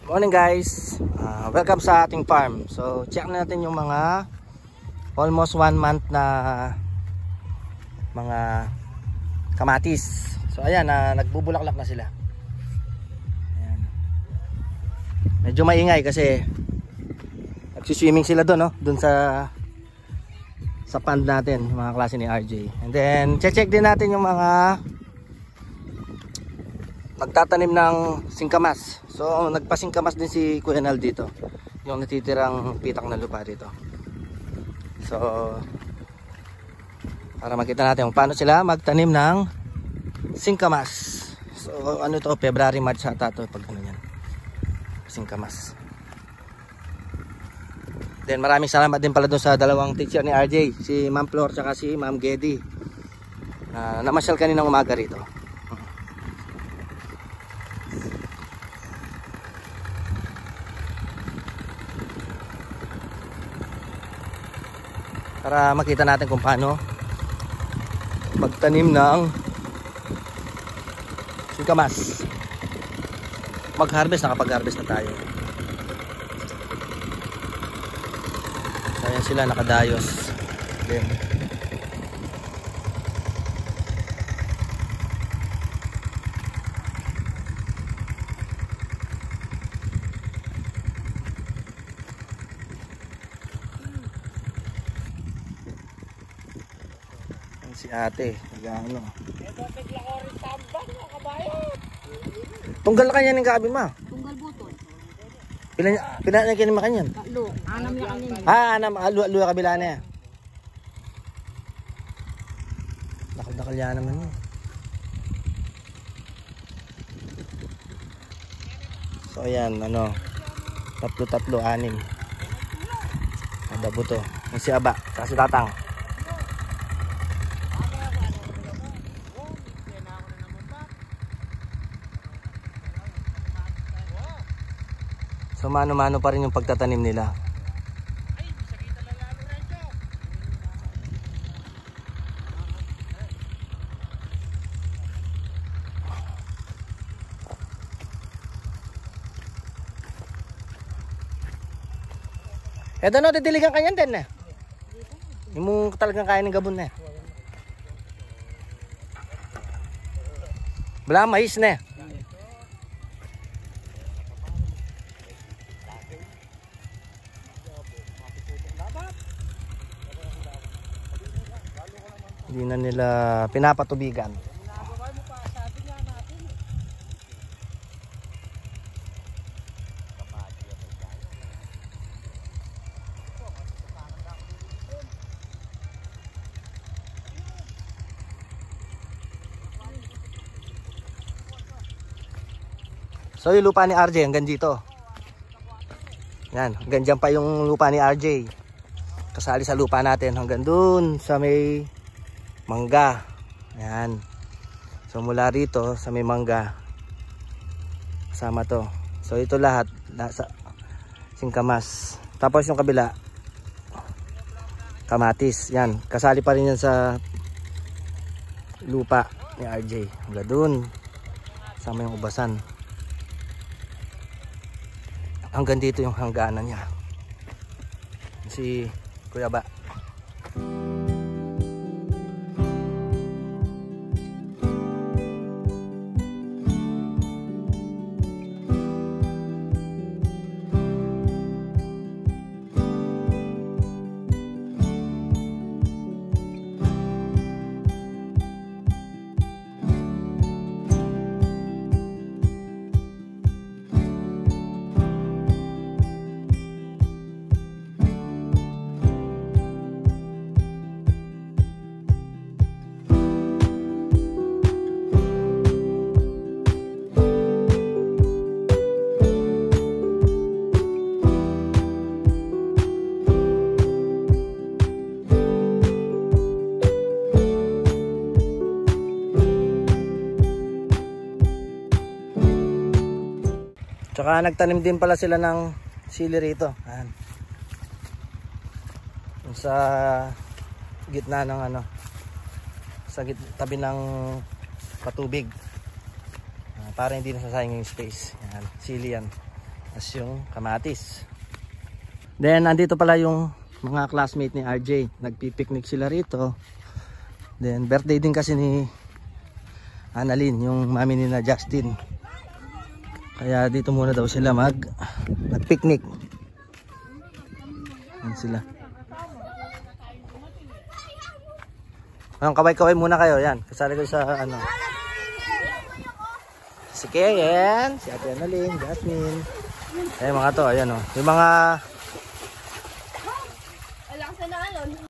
Morning guys, welcome sa ating farm. So check natin yung mga almost 1 month na mga kamatis. So ayan, nagbubulaklak na sila. Ayan. Medyo maingay kasi nagsiswimming sila doon, no? Doon sa pond natin, mga klase ni RJ. And then check din natin yung mga magtatanim ng singkamas. So nagpasingkamas din si Kuya Nal dito, yung natitirang pitak na lupa dito. So para makita natin kung paano sila magtanim ng singkamas. So ano to, February, March ata to pag ano yan, singkamas. Then maraming salamat din pala doon sa dalawang teacher ni RJ, si Ma'am Flor at si Ma'am Gedi, namasyal kaninang umaga rito. Para makita natin kung paano magtanim ng singkamas. Mag-harvest, nakapag-harvest na tayo. So ayan sila, nakadayos. Then si ate, nag-ano. Tunggal kanya ng gabi ma. Tunggal butol. Pila niya kinima kanyan? Lo, anam niya kanyan. Anam, alu kabila niya. Nakadakal yan naman yun. So ayan, ano, tatlo, 6. Ada buto. Yung si Aba, saka si Tatang. So mano-mano pa rin yung pagtatanim nila. Eto no, didiligan kanyan din eh. Yung mong talagang kaya ng gabon na eh. Wala, mais na eh. Hindi na nila pinapatubigan. So yung lupa ni RJ hanggang dito. Yan, hanggang dyan pa yung lupa ni RJ. Kasali sa lupa natin hanggang dun sa may mangga. Ayan. So mula rito sa may mangga kasama to. So ito lahat nasa singkamas. Tapos yung kabila kamatis. Yan, kasali pa rin yan sa lupa ni RJ. Hanggang dun sama yung ubasan. Hanggang dito yung hangganan niya. Si Kuya Ba. Tsaka nagtanim din pala sila ng sili rito. Ayan. Sa gitna ng ano, sa tabi ng patubig. Para hindi nasasayang yung space. Ayan, sili yan. as yung kamatis. Then andito pala yung mga classmate ni RJ, nagpipiknik sila rito. Then birthday din kasi ni Annalyn, yung mami ni na Justin. Kaya dito muna daw sila mag-picnic. Yan sila. Kaway-kaway muna kayo, yan. Kasali ko sa ano. Si Ken, si Ate Annalyn, Jasmine. Ay mga to, ayan o. Yung mga